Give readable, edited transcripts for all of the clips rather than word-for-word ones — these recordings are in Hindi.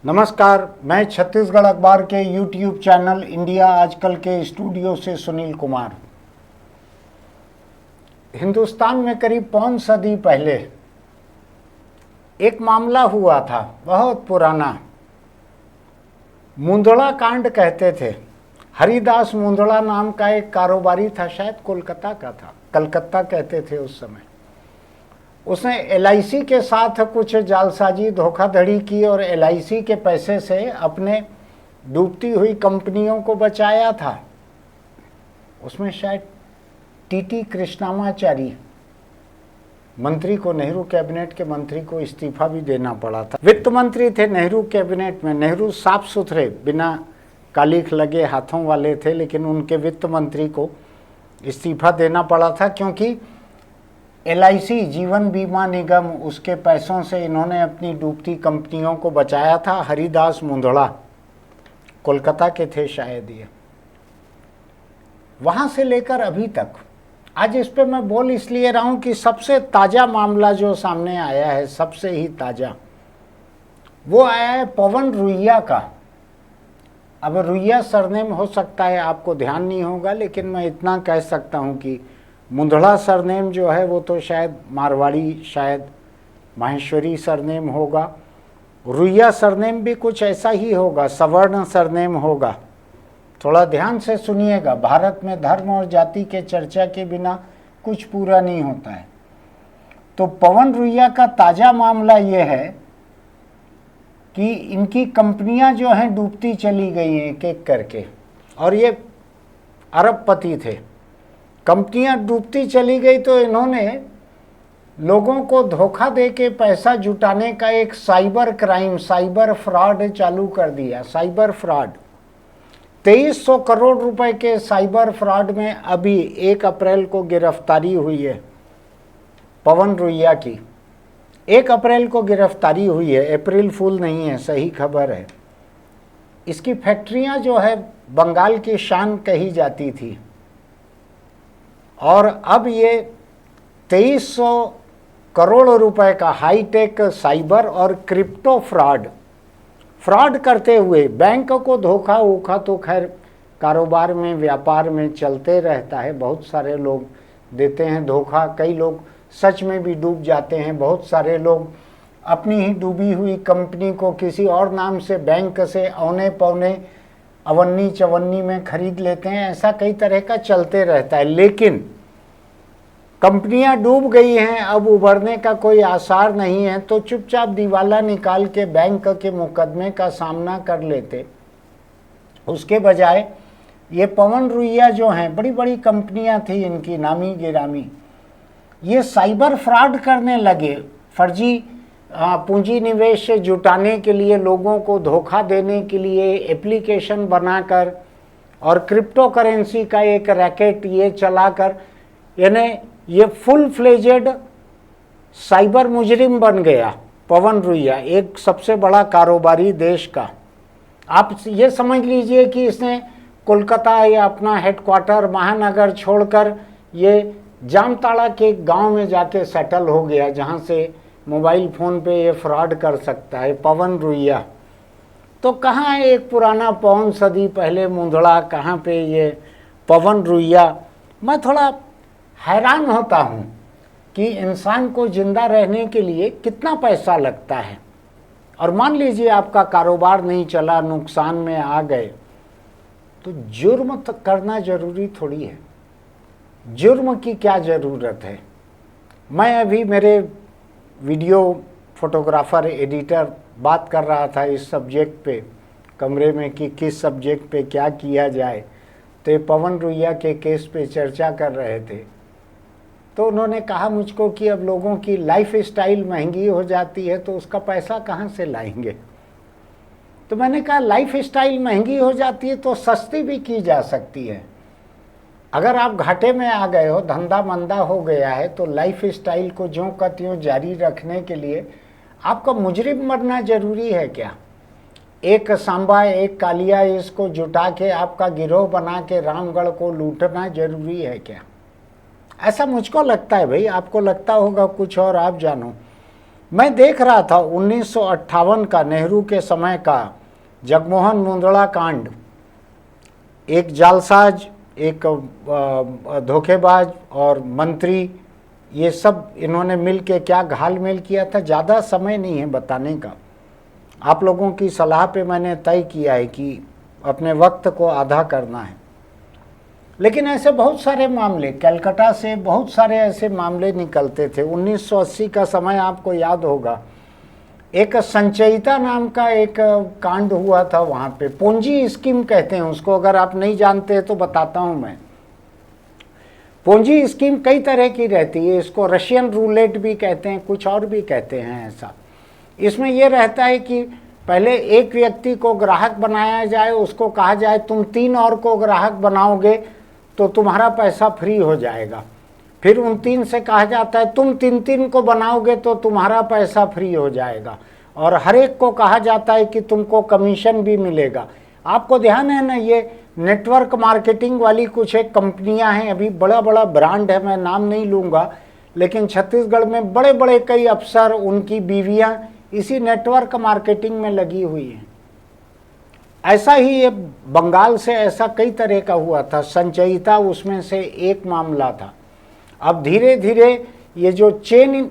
नमस्कार, मैं छत्तीसगढ़ अखबार के यूट्यूब चैनल इंडिया आजकल के स्टूडियो से सुनील कुमार। हिंदुस्तान में करीब पौन सदी पहले एक मामला हुआ था, बहुत पुराना। मुंदड़ा कांड कहते थे। हरिदास मुंदड़ा नाम का एक कारोबारी था, शायद कोलकाता का था, कलकत्ता कहते थे उस समय। उसने एलआईसी के साथ कुछ जालसाजी धोखाधड़ी की और एलआईसी के पैसे से अपने डूबती हुई कंपनियों को बचाया था। उसमें शायद टीटी कृष्णामाचारी मंत्री को, नेहरू कैबिनेट के मंत्री को इस्तीफा भी देना पड़ा था। वित्त मंत्री थे नेहरू कैबिनेट में। नेहरू साफ सुथरे, बिना कालिख लगे हाथों वाले थे, लेकिन उनके वित्त मंत्री को इस्तीफा देना पड़ा था क्योंकि एलआईसी जीवन बीमा निगम, उसके पैसों से इन्होंने अपनी डूबती कंपनियों को बचाया था। हरिदास मुंदड़ा कोलकाता के थे शायद ये। वहां से लेकर अभी तक आज इस पे मैं बोल इसलिए रहा हूं कि सबसे ताजा मामला जो सामने आया है, सबसे ही ताजा, वो आया है पवन रुइया का। अब रुइया सरनेम हो सकता है आपको ध्यान नहीं होगा, लेकिन मैं इतना कह सकता हूं कि मुंदड़ा सरनेम जो है वो तो शायद मारवाड़ी, शायद माहेश्वरी सरनेम होगा। रुइया सरनेम भी कुछ ऐसा ही होगा, सवर्ण सरनेम होगा। थोड़ा ध्यान से सुनिएगा। भारत में धर्म और जाति के चर्चा के बिना कुछ पूरा नहीं होता है। तो पवन रुइया का ताजा मामला ये है कि इनकी कंपनियां जो हैं डूबती चली गई हैं एक एक करके, और ये अरबपति थे। कंपनियां डूबती चली गई तो इन्होंने लोगों को धोखा दे के पैसा जुटाने का एक साइबर क्राइम, साइबर फ्रॉड चालू कर दिया। साइबर फ्रॉड 2300 करोड़ रुपए के साइबर फ्रॉड में अभी 1 अप्रैल को गिरफ्तारी हुई है पवन रुइया की। 1 अप्रैल को गिरफ्तारी हुई है, अप्रैल फूल नहीं है, सही खबर है। इसकी फैक्ट्रियां जो है बंगाल की शान कही जाती थी, और अब ये 2300 करोड़ रुपए का हाईटेक साइबर और क्रिप्टो फ्रॉड करते हुए बैंक को धोखा वोखा तो खैर कारोबार में, व्यापार में चलते रहता है। बहुत सारे लोग देते हैं धोखा, कई लोग सच में भी डूब जाते हैं। बहुत सारे लोग अपनी ही डूबी हुई कंपनी को किसी और नाम से बैंक से औने पौने अवन्नी चवन्नी में खरीद लेते हैं। ऐसा कई तरह का चलते रहता है। लेकिन कंपनियां डूब गई हैं, अब उभरने का कोई आसार नहीं है, तो चुपचाप दिवाला निकाल के बैंक के मुकदमे का सामना कर लेते। उसके बजाय ये पवन रुइया जो हैं, बड़ी बड़ी कंपनियां थी इनकी नामी गिरामी, ये साइबर फ्रॉड करने लगे। फर्जी पूंजी निवेश जुटाने के लिए, लोगों को धोखा देने के लिए एप्लीकेशन बनाकर और क्रिप्टो करेंसी का एक रैकेट ये चलाकर, यानी ये फुल फ्लेजेड साइबर मुजरिम बन गया पवन रुइया, एक सबसे बड़ा कारोबारी देश का। आप ये समझ लीजिए कि इसने कोलकाता या अपना हेडक्वार्टर महानगर छोड़कर ये जामताड़ा के गांव में जाके सेटल हो गया, जहां से मोबाइल फ़ोन पे ये फ्रॉड कर सकता है पवन रुइया। तो कहाँ है एक पुराना पौन सदी पहले मुंदड़ा, कहाँ पे ये पवन रुइया। मैं थोड़ा हैरान होता हूँ कि इंसान को जिंदा रहने के लिए कितना पैसा लगता है, और मान लीजिए आपका कारोबार नहीं चला, नुकसान में आ गए, तो जुर्म करना जरूरी थोड़ी है। जुर्म की क्या ज़रूरत है। मैं अभी मेरे वीडियो फोटोग्राफर एडिटर बात कर रहा था इस सब्जेक्ट पे कमरे में कि किस सब्जेक्ट पे क्या किया जाए, तो ये पवन रुइया के केस पे चर्चा कर रहे थे। तो उन्होंने कहा मुझको कि अब लोगों की लाइफ स्टाइल महंगी हो जाती है, तो उसका पैसा कहाँ से लाएंगे। तो मैंने कहा लाइफ स्टाइल महंगी हो जाती है तो सस्ती भी की जा सकती है। अगर आप घाटे में आ गए हो, धंधा मंदा हो गया है, तो लाइफ स्टाइल को ज्यों का त्यों जारी रखने के लिए आपका मुजरिम बनना जरूरी है क्या। एक सांबा एक कालिया इसको जुटा के आपका गिरोह बना के रामगढ़ को लूटना जरूरी है क्या। ऐसा मुझको लगता है भाई, आपको लगता होगा कुछ और, आप जानो। मैं देख रहा था 1958 का नेहरू के समय का जगमोहन मुंदड़ा कांड, एक जालसाज, एक धोखेबाज और मंत्री, ये सब इन्होंने मिल के क्या घालमेल किया था। ज़्यादा समय नहीं है बताने का, आप लोगों की सलाह पे मैंने तय किया है कि अपने वक्त को आधा करना है। लेकिन ऐसे बहुत सारे मामले, कलकत्ता से बहुत सारे ऐसे मामले निकलते थे। 1980 का समय आपको याद होगा, एक संचयिता नाम का एक कांड हुआ था वहाँ पे, पूंजी स्कीम कहते हैं उसको, अगर आप नहीं जानते तो बताता हूँ मैं। पूंजी स्कीम कई तरह की रहती है, इसको रशियन रूलेट भी कहते हैं, कुछ और भी कहते हैं ऐसा। इसमें यह रहता है कि पहले एक व्यक्ति को ग्राहक बनाया जाए, उसको कहा जाए तुम 3 और को ग्राहक बनाओगे तो तुम्हारा पैसा फ्री हो जाएगा। फिर उन 3 से कहा जाता है तुम 3 को बनाओगे तो तुम्हारा पैसा फ्री हो जाएगा, और हर एक को कहा जाता है कि तुमको कमीशन भी मिलेगा। आपको ध्यान है ना, ये नेटवर्क मार्केटिंग वाली कुछ एक कंपनियां हैं, अभी बड़ा बड़ा ब्रांड है, मैं नाम नहीं लूँगा, लेकिन छत्तीसगढ़ में बड़े बड़े कई अफसर, उनकी बीवियां इसी नेटवर्क मार्केटिंग में लगी हुई हैं। ऐसा ही ये बंगाल से ऐसा कई तरह का हुआ था, संचयिता उसमें से एक मामला था। अब धीरे धीरे ये जो चेन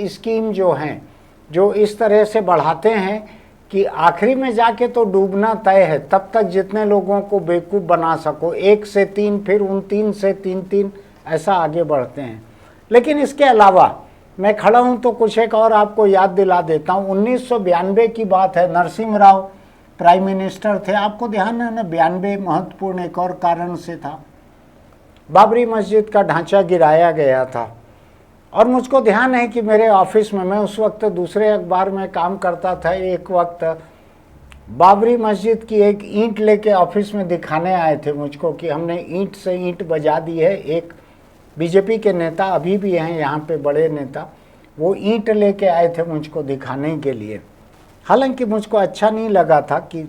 स्कीम जो हैं, जो इस तरह से बढ़ाते हैं कि आखिरी में जाके तो डूबना तय है, तब तक जितने लोगों को बेवकूफ़ बना सको, 1 से 3, फिर उन 3 से 3 ऐसा आगे बढ़ते हैं। लेकिन इसके अलावा मैं खड़ा हूं तो कुछ एक और आपको याद दिला देता हूं। 1992 की बात है, नरसिम्हा राव प्राइम मिनिस्टर थे, आपको ध्यान है ना, 92 महत्वपूर्ण एक और कारण से था, बाबरी मस्जिद का ढांचा गिराया गया था। और मुझको ध्यान है कि मेरे ऑफिस में, मैं उस वक्त दूसरे अखबार में काम करता था, एक वक्त बाबरी मस्जिद की एक ईंट लेके ऑफिस में दिखाने आए थे मुझको कि हमने ईंट से ईंट बजा दी है। एक बीजेपी के नेता अभी भी हैं यहाँ पे, बड़े नेता, वो ईंट लेके आए थे मुझको दिखाने के लिए। हालांकि मुझको अच्छा नहीं लगा था कि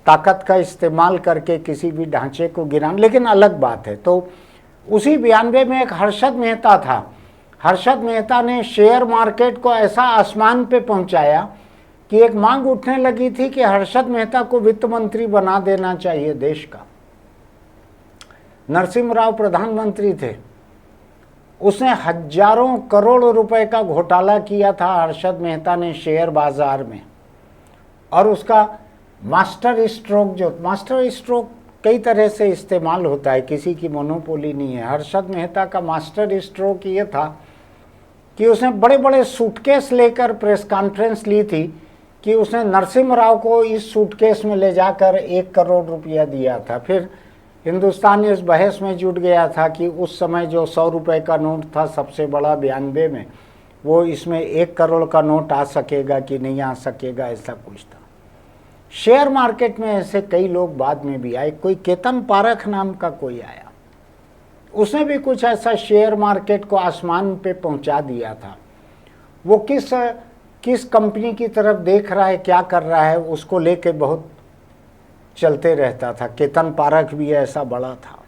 ताकत का इस्तेमाल करके किसी भी ढांचे को गिराना, लेकिन अलग बात है। तो उसी 92 में एक हर्षद मेहता था। हर्षद मेहता ने शेयर मार्केट को ऐसा आसमान पे पहुंचाया कि एक मांग उठने लगी थी कि हर्षद मेहता को वित्त मंत्री बना देना चाहिए देश का। नरसिम्हा राव प्रधानमंत्री थे, उसने हजारों करोड़ रुपए का घोटाला किया था हर्षद मेहता ने शेयर बाजार में। और उसका मास्टर स्ट्रोक, जो मास्टर स्ट्रोक कई तरह से इस्तेमाल होता है, किसी की मोनोपोली नहीं है। हर्षद मेहता का मास्टर स्ट्रोक ये था कि उसने बड़े बड़े सूटकेस लेकर प्रेस कॉन्फ्रेंस ली थी कि उसने नरसिम्हा राव को इस सूटकेस में ले जाकर 1 करोड़ रुपया दिया था। फिर हिंदुस्तान इस बहस में जुट गया था कि उस समय जो 100 रुपये का नोट था सबसे बड़ा 92 में, वो इसमें 1 करोड़ का नोट आ सकेगा कि नहीं आ सकेगा, ऐसा कुछ था। शेयर मार्केट में ऐसे कई लोग बाद में भी आए, कोई केतन पारख नाम का कोई आया, उसने भी कुछ ऐसा शेयर मार्केट को आसमान पे पहुंचा दिया था। वो किस कंपनी की तरफ देख रहा है, क्या कर रहा है, उसको लेके बहुत चलते रहता था। केतन पारख भी ऐसा बड़ा था।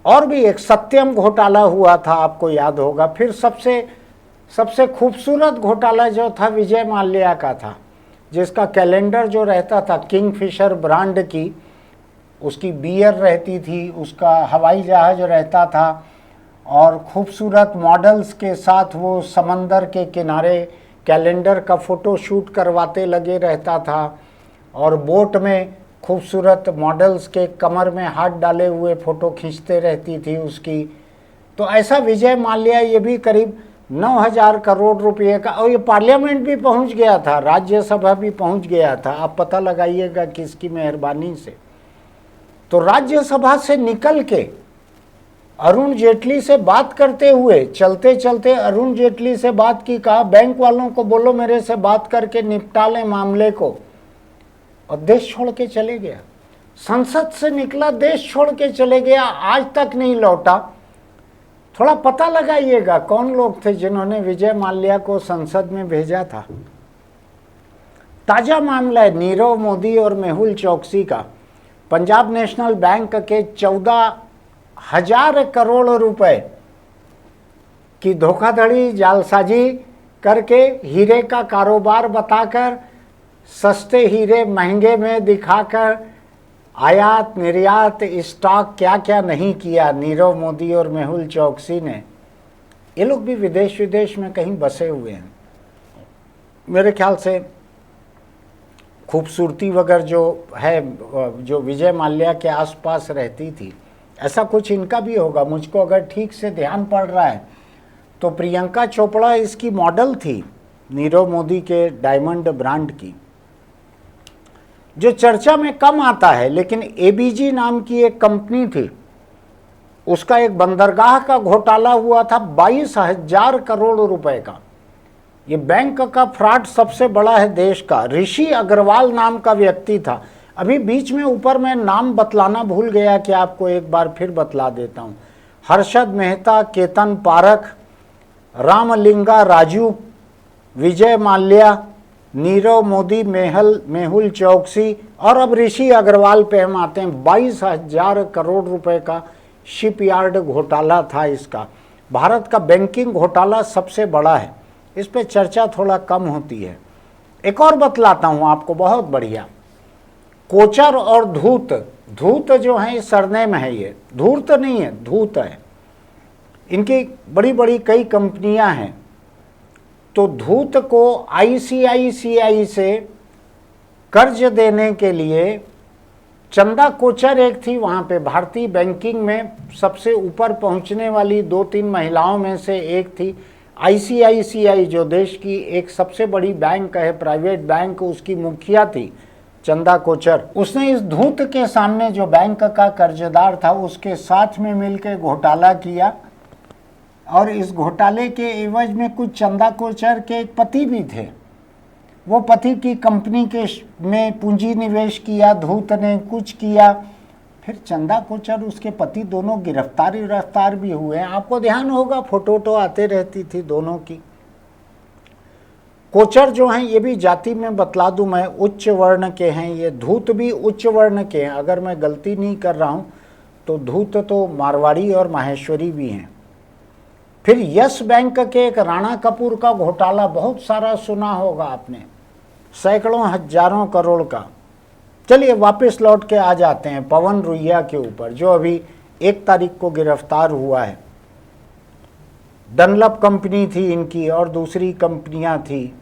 और भी एक सत्यम घोटाला हुआ था, आपको याद होगा। फिर सबसे खूबसूरत घोटाला जो था विजय माल्या का था, जिसका कैलेंडर जो रहता था किंगफिशर ब्रांड की, उसकी बियर रहती थी, उसका हवाई जहाज रहता था, और खूबसूरत मॉडल्स के साथ वो समंदर के किनारे कैलेंडर का फ़ोटो शूट करवाते लगे रहता था, और बोट में खूबसूरत मॉडल्स के कमर में हाथ डाले हुए फ़ोटो खींचते रहती थी उसकी। तो ऐसा विजय माल्या ये भी करीब 9,000 करोड़ रुपए का, और ये पार्लियामेंट भी पहुंच गया था, राज्यसभा भी पहुंच गया था। आप पता लगाइएगा किसकी मेहरबानी से। तो राज्यसभा से निकल के अरुण जेटली से बात करते हुए, चलते चलते अरुण जेटली से बात की, कहा बैंक वालों को बोलो मेरे से बात करके निपटा लें मामले को, और देश छोड़ के चले गया। संसद से निकला, देश छोड़ के चले गया, आज तक नहीं लौटा। थोड़ा पता लगाइएगा कौन लोग थे जिन्होंने विजय माल्या को संसद में भेजा था। ताजा मामला है नीरव मोदी और मेहुल चौकसी का। पंजाब नेशनल बैंक के 14,000 करोड़ रुपए कि धोखाधड़ी जालसाजी करके हीरे का कारोबार बताकर, सस्ते हीरे महंगे में दिखाकर, आयात निर्यात स्टॉक क्या क्या नहीं किया नीरव मोदी और मेहुल चौकसी ने। ये लोग भी विदेश विदेश में कहीं बसे हुए हैं। मेरे ख्याल से खूबसूरती वगैरह जो है, जो विजय माल्या के आसपास रहती थी, ऐसा कुछ इनका भी होगा। मुझको अगर ठीक से ध्यान पड़ रहा है तो प्रियंका चोपड़ा इसकी मॉडल थी, नीरव मोदी के डायमंड ब्रांड की। जो चर्चा में कम आता है, लेकिन एबीजी नाम की एक कंपनी थी, उसका एक बंदरगाह का घोटाला हुआ था 22,000 करोड़ रुपए का। ये बैंक का फ्रॉड सबसे बड़ा है देश का। ऋषि अग्रवाल नाम का व्यक्ति था। अभी बीच में ऊपर मैं नाम बतलाना भूल गया कि आपको एक बार फिर बतला देता हूँ। हर्षद मेहता, केतन पारख, रामलिंगा राजू, विजय माल्या, नीरव मोदी, मेहुल चौकसी और अब ऋषि अग्रवाल पे हम आते हैं। 22,000 करोड़ रुपए का शिपयार्ड घोटाला था इसका। भारत का बैंकिंग घोटाला सबसे बड़ा है, इस पे चर्चा थोड़ा कम होती है। एक और बतलाता हूं आपको, बहुत बढ़िया। कोचर और धूत, धूत जो है सरनेम है, ये धूर्त नहीं है, धूत है। इनकी बड़ी बड़ी कई कंपनियां हैं। तो धूत को आईसीआईसीआई से कर्ज देने के लिए चंदा कोचर एक थी, वहां पे भारतीय बैंकिंग में सबसे ऊपर पहुंचने वाली 2-3 महिलाओं में से एक थी। आईसीआईसीआई जो देश की एक सबसे बड़ी बैंक है, प्राइवेट बैंक, उसकी मुखिया थी चंदा कोचर। उसने इस धूत के सामने, जो बैंक का कर्जदार था, उसके साथ में मिलकर घोटाला किया और इस घोटाले के एवज में कुछ चंदा कोचर के एक पति भी थे। वो पति की कंपनी के में पूंजी निवेश किया, धूत ने कुछ किया, फिर चंदा कोचर उसके पति दोनों गिरफ्तार भी हुए हैं। आपको ध्यान होगा, फोटो आते रहती थी दोनों की। कोचर जो हैं ये भी जाति में बतला दूं मैं, उच्च वर्ण के हैं। ये धूत भी उच्च वर्ण के हैं, अगर मैं गलती नहीं कर रहा हूं तो धूत तो मारवाड़ी और माहेश्वरी भी हैं। फिर यस बैंक के एक राणा कपूर का घोटाला बहुत सारा सुना होगा आपने, सैकड़ों हजारों करोड़ का। चलिए वापस लौट के आ जाते हैं पवन रुइया के ऊपर, जो अभी 1 तारीख को गिरफ्तार हुआ है। डनलप कंपनी थी इनकी और दूसरी कंपनियां थी।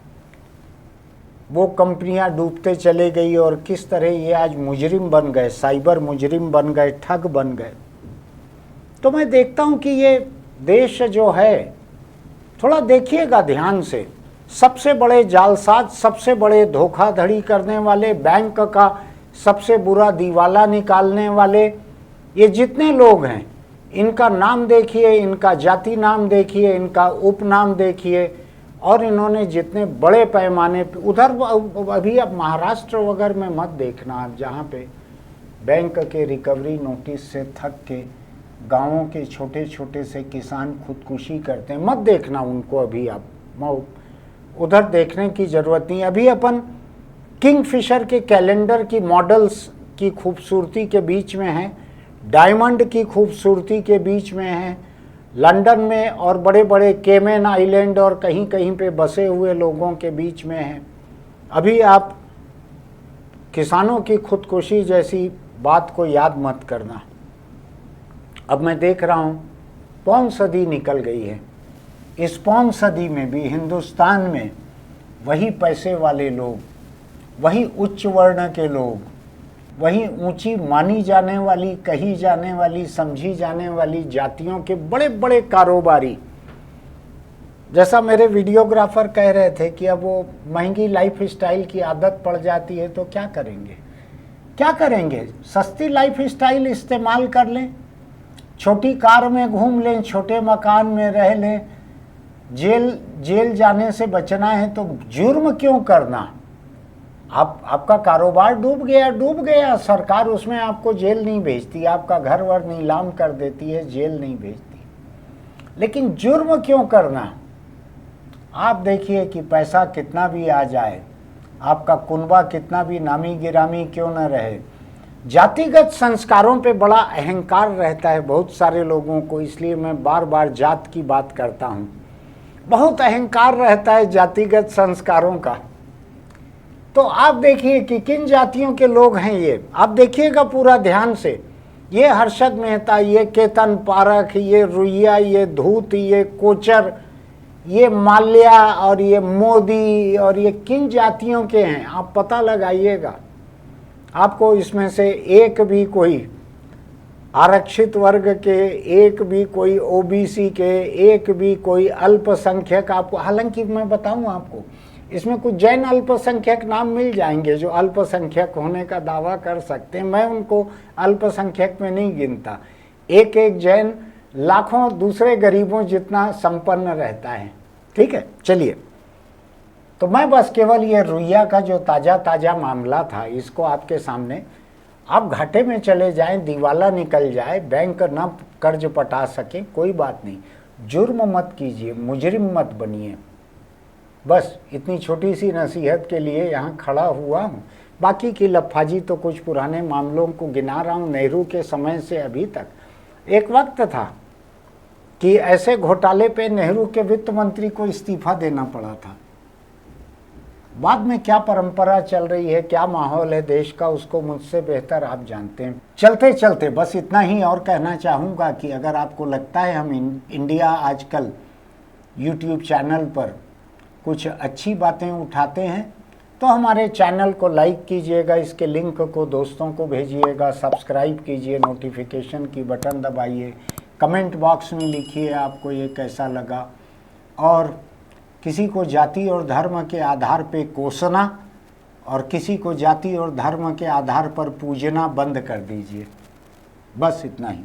वो कंपनियां डूबते चले गई और किस तरह ये आज मुजरिम बन गए, साइबर मुजरिम बन गए, ठग बन गए। तो मैं देखता हूं कि ये देश जो है, थोड़ा देखिएगा ध्यान से, सबसे बड़े जालसाज, सबसे बड़े धोखाधड़ी करने वाले, बैंक का सबसे बुरा दिवाला निकालने वाले, ये जितने लोग हैं, इनका नाम देखिए, इनका जाति नाम देखिए, इनका उपनाम देखिए, और इन्होंने जितने बड़े पैमाने पे, उधर अभी अब महाराष्ट्र वगैरह में मत देखना आप, जहाँ पे बैंक के रिकवरी नोटिस से थक के गांवों के छोटे छोटे से किसान खुदकुशी करते हैं, मत देखना उनको अभी आप, उधर देखने की ज़रूरत नहीं। अभी अपन किंगफिशर के कैलेंडर की मॉडल्स की खूबसूरती के बीच में हैं, डायमंड की खूबसूरती के बीच में हैं, लंदन में और बड़े बड़े केमेन आइलैंड और कहीं कहीं पे बसे हुए लोगों के बीच में हैं। अभी आप किसानों की खुदकुशी जैसी बात को याद मत करना। अब मैं देख रहा हूँ पौन सदी निकल गई है, इस पौन सदी में भी हिंदुस्तान में वही पैसे वाले लोग, वही उच्च वर्ण के लोग, वही ऊंची मानी जाने वाली, कही जाने वाली, समझी जाने वाली जातियों के बड़े बड़े कारोबारी, जैसा मेरे वीडियोग्राफर कह रहे थे कि अब वो महंगी लाइफ स्टाइल की आदत पड़ जाती है तो क्या करेंगे, क्या करेंगे? सस्ती लाइफ स्टाइल इस्तेमाल कर लें, छोटी कार में घूम लें, छोटे मकान में रह लें, जेल जाने से बचना है तो जुर्म क्यों करना? आपका कारोबार डूब गया, सरकार उसमें आपको जेल नहीं भेजती, आपका घर वर नीलाम कर देती है, जेल नहीं भेजती, लेकिन जुर्म क्यों करना? आप देखिए कि पैसा कितना भी आ जाए, आपका कुनबा कितना भी नामी गिरामी क्यों न रहे, जातिगत संस्कारों पे बड़ा अहंकार रहता है बहुत सारे लोगों को, इसलिए मैं बार बार जात की बात करता हूँ। बहुत अहंकार रहता है जातिगत संस्कारों का। तो आप देखिए कि किन जातियों के लोग हैं ये, आप देखिएगा पूरा ध्यान से। ये हर्षद मेहता, ये केतन पारख, ये रुइया, ये धूत, ये कोचर, ये माल्या और ये मोदी, और ये किन जातियों के हैं आप पता लगाइएगा। आपको इसमें से एक भी कोई आरक्षित वर्ग के, एक भी कोई ओबीसी के, एक भी कोई अल्पसंख्यक आपको, हालांकि मैं बताऊं आपको, इसमें कुछ जैन अल्पसंख्यक नाम मिल जाएंगे जो अल्पसंख्यक होने का दावा कर सकते हैं। मैं उनको अल्पसंख्यक में नहीं गिनता। एक एक जैन लाखों दूसरे गरीबों जितना संपन्न रहता है। ठीक है, चलिए। तो मैं बस केवल ये रुइया का जो ताज़ा मामला था इसको आपके सामने, आप घाटे में चले जाएं, दिवाला निकल जाए, बैंक ना कर्ज पटा सके, कोई बात नहीं, जुर्म मत कीजिए, मुजरिम मत बनिए। बस इतनी छोटी सी नसीहत के लिए यहाँ खड़ा हुआ हूँ। बाकी की लफाजी तो कुछ पुराने मामलों को गिना रहा हूँ। नेहरू के समय से अभी तक एक वक्त था कि ऐसे घोटाले पे नेहरू के वित्त मंत्री को इस्तीफा देना पड़ा था। बाद में क्या परंपरा चल रही है, क्या माहौल है देश का, उसको मुझसे बेहतर आप जानते हैं। चलते चलते बस इतना ही और कहना चाहूँगा कि अगर आपको लगता है हम इंडिया आजकल यूट्यूब चैनल पर कुछ अच्छी बातें उठाते हैं तो हमारे चैनल को लाइक कीजिएगा, इसके लिंक को दोस्तों को भेजिएगा, सब्सक्राइब कीजिए, नोटिफिकेशन की बटन दबाइए, कमेंट बॉक्स में लिखिए आपको ये कैसा लगा, और किसी को जाति और धर्म के आधार पे कोसना और किसी को जाति और धर्म के आधार पर पूजना बंद कर दीजिए। बस इतना ही।